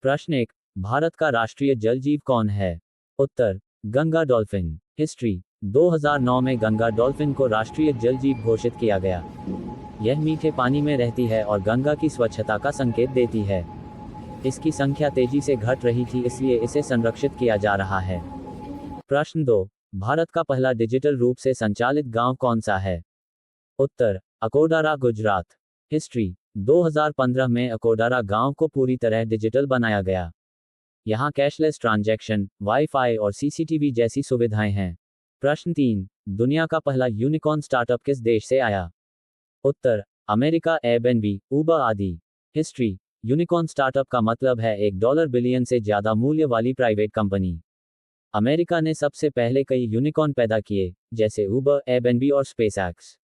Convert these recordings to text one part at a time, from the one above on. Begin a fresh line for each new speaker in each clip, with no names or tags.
प्रश्न 1, भारत का राष्ट्रीय जल जीव कौन है? उत्तर, गंगा डॉल्फिन। हिस्ट्री, 2009 में गंगा डॉल्फिन को राष्ट्रीय जल जीव घोषित किया गया। यह मीठे पानी में रहती है और गंगा की स्वच्छता का संकेत देती है। इसकी संख्या तेजी से घट रही थी, इसलिए इसे संरक्षित किया जा रहा है। प्रश्न 2, भारत का पहला डिजिटल रूप से संचालित गांव कौन सा है? उत्तर, अकोडारा, गुजरात। हिस्ट्री, 2015 में अकोडारा गांव को पूरी तरह डिजिटल बनाया गया। यहां कैशलेस ट्रांजैक्शन, वाईफाई और सीसीटीवी जैसी सुविधाएं हैं। प्रश्न 3, दुनिया का पहला यूनिकॉर्न स्टार्टअप किस देश से आया? उत्तर, अमेरिका, एयरबीएनबी, उबर आदि। हिस्ट्री, यूनिकॉर्न स्टार्टअप का मतलब है $1 बिलियन से ज्यादा मूल्य वाली प्राइवेट कंपनी। अमेरिका ने सबसे पहले कई यूनिकॉर्न पैदा किए, जैसे उबर, एयरबीएनबी और स्पेसएक्स।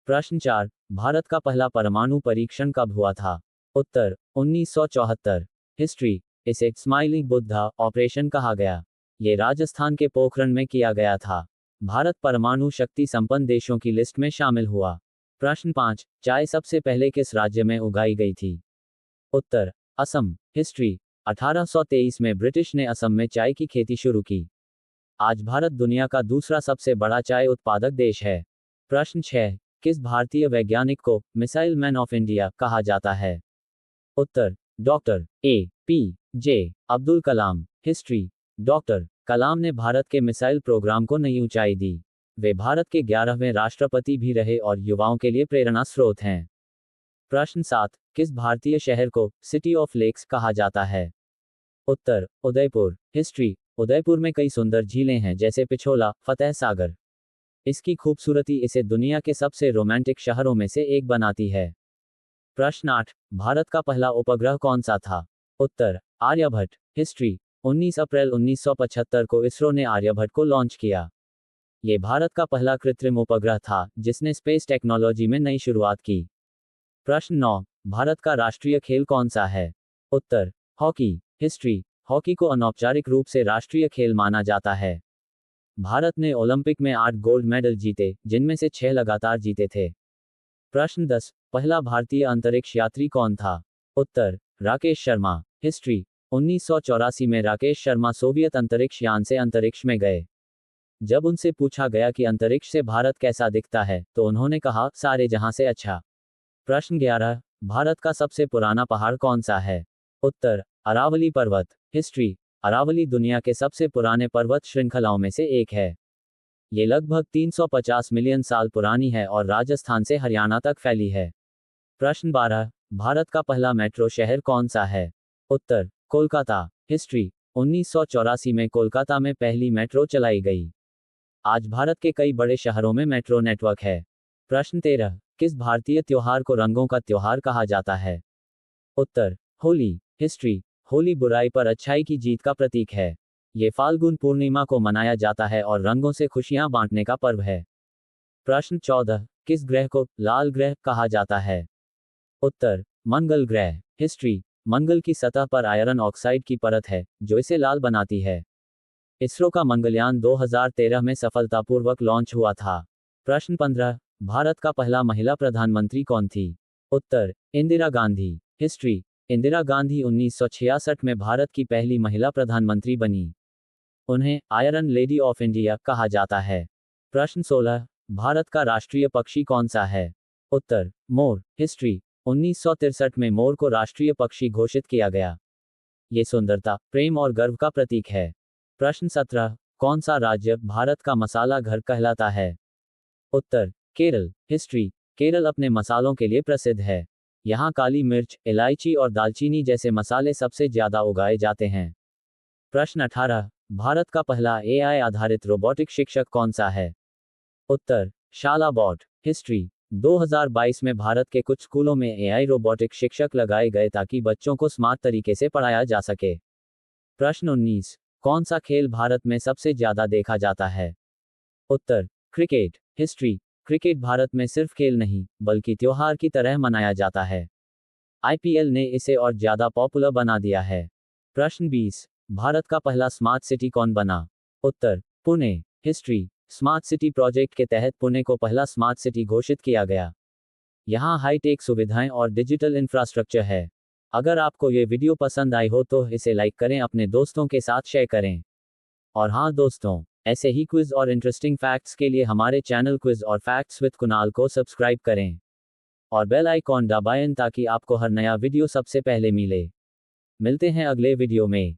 प्रश्न 4, भारत का पहला परमाणु परीक्षण कब हुआ था? उत्तर, 1974। हिस्ट्री, इसे स्माइलिंग बुद्धा ऑपरेशन कहा गया। ये राजस्थान के पोखरण में किया गया था। भारत परमाणु शक्ति संपन्न देशों की लिस्ट में शामिल हुआ। प्रश्न 5, चाय सबसे पहले किस राज्य में उगाई गई थी? उत्तर, असम। हिस्ट्री, 1823 में ब्रिटिश ने असम में चाय की खेती शुरू की। आज भारत दुनिया का दूसरा सबसे बड़ा चाय उत्पादक देश है। प्रश्न 6, किस भारतीय वैज्ञानिक को मिसाइल मैन ऑफ इंडिया कहा जाता है? उत्तर, doctor APJ. Abdul Kalam. History, doctor कलाम ने भारत के मिसाइल प्रोग्राम को नई ऊंचाई दी। वे भारत के 11वें राष्ट्रपति भी रहे और युवाओं के लिए प्रेरणा स्रोत हैं। प्रश्न 7, किस भारतीय शहर को सिटी ऑफ लेक्स कहा जाता है? उत्तर, उदयपुर। हिस्ट्री, उदयपुर में कई सुंदर झीलें हैं, जैसे पिछोला, फतेह सागर। इसकी खूबसूरती इसे दुनिया के सबसे रोमांटिक शहरों में से एक बनाती है। प्रश्न 8, भारत का पहला उपग्रह कौन सा था? उत्तर, आर्यभट्ट। हिस्ट्री, 19 अप्रैल 1975 को इसरो ने आर्यभट्ट को लॉन्च किया। ये भारत का पहला कृत्रिम उपग्रह था, जिसने स्पेस टेक्नोलॉजी में नई शुरुआत की। प्रश्न 9, भारत का राष्ट्रीय खेल कौन सा है? उत्तर, हॉकी। हिस्ट्री, हॉकी को अनौपचारिक रूप से राष्ट्रीय खेल माना जाता है। भारत ने ओलंपिक में 8 गोल्ड मेडल जीते, जिनमें से 6 लगातार जीते थे। प्रश्न 10, पहला भारतीय अंतरिक्ष यात्री कौन था? उत्तर, राकेश शर्मा। हिस्ट्री, 1984 में राकेश शर्मा सोवियत अंतरिक्ष यान से अंतरिक्ष में गए। जब उनसे पूछा गया कि अंतरिक्ष से भारत कैसा दिखता है, तो उन्होंने कहा, सारे जहां से अच्छा। प्रश्न 11, भारत का सबसे पुराना पहाड़ कौन सा है? उत्तर, अरावली पर्वत। हिस्ट्री, अरावली दुनिया के सबसे पुराने पर्वत श्रृंखलाओं में से एक है। ये लगभग 350 मिलियन साल पुरानी है और राजस्थान से हरियाणा तक फैली है। प्रश्न 12, भारत का पहला मेट्रो शहर कौन सा है? उत्तर, कोलकाता। हिस्ट्री, 1984 में कोलकाता में पहली मेट्रो चलाई गई। आज भारत के कई बड़े शहरों में मेट्रो नेटवर्क है। प्रश्न 13, किस भारतीय त्योहार को रंगों का त्योहार कहा जाता है? उत्तर, होली। हिस्ट्री, होली बुराई पर अच्छाई की जीत का प्रतीक है। ये फाल्गुन पूर्णिमा को मनाया जाता है और रंगों से खुशियां बांटने का पर्व है। प्रश्न 14, किस ग्रह को लाल ग्रह कहा जाता है? उत्तर, मंगल ग्रह। हिस्ट्री, मंगल की सतह पर आयरन ऑक्साइड की परत है, जो इसे लाल बनाती है। इसरो का मंगलयान 2013 में सफलतापूर्वक लॉन्च हुआ था। प्रश्न 15, भारत का पहला महिला प्रधानमंत्री कौन थी? उत्तर, इंदिरा गांधी। हिस्ट्री, इंदिरा गांधी 1966 में भारत की पहली महिला प्रधानमंत्री बनी। उन्हें आयरन लेडी ऑफ इंडिया कहा जाता है। प्रश्न 16, भारत का राष्ट्रीय पक्षी कौन सा है? उत्तर, मोर। हिस्ट्री, 1963 में मोर को राष्ट्रीय पक्षी घोषित किया गया। ये सुंदरता, प्रेम और गर्व का प्रतीक है। प्रश्न 17, कौन सा राज्य भारत का मसाला घर कहलाता है? उत्तर, केरल। हिस्ट्री, केरल अपने मसालों के लिए प्रसिद्ध है। यहाँ काली मिर्च, इलायची और दालचीनी जैसे मसाले सबसे ज्यादा उगाए जाते हैं। प्रश्न 18, भारत का पहला एआई आधारित रोबोटिक शिक्षक कौन सा है? उत्तर, शाला बॉट। हिस्ट्री, 2022 में भारत के कुछ स्कूलों में एआई रोबोटिक शिक्षक लगाए गए ताकि बच्चों को स्मार्ट तरीके से पढ़ाया जा सके। प्रश्न 19, कौन सा खेल भारत में सबसे ज्यादा देखा जाता है? उत्तर, क्रिकेट। हिस्ट्री, क्रिकेट भारत में सिर्फ खेल नहीं, बल्कि त्योहार की तरह मनाया जाता है। आईपीएल ने इसे और ज्यादा पॉपुलर बना दिया है। प्रश्न 20, भारत का पहला स्मार्ट सिटी कौन बना? उत्तर, Pune. History, smart city project के तहत पुणे को पहला स्मार्ट सिटी घोषित किया गया। यहाँ हाईटेक सुविधाएं और डिजिटल इंफ्रास्ट्रक्चर है। अगर आपको ये वीडियो पसंद आई हो तो इसे लाइक करें, अपने दोस्तों के साथ शेयर करें। और हाँ दोस्तों, ऐसे ही क्विज और इंटरेस्टिंग फैक्ट्स के लिए हमारे चैनल क्विज और फैक्ट्स विद कुणाल को सब्सक्राइब करें और बेल आइकॉन दबाएं ताकि आपको हर नया वीडियो सबसे पहले मिले। मिलते हैं अगले वीडियो में।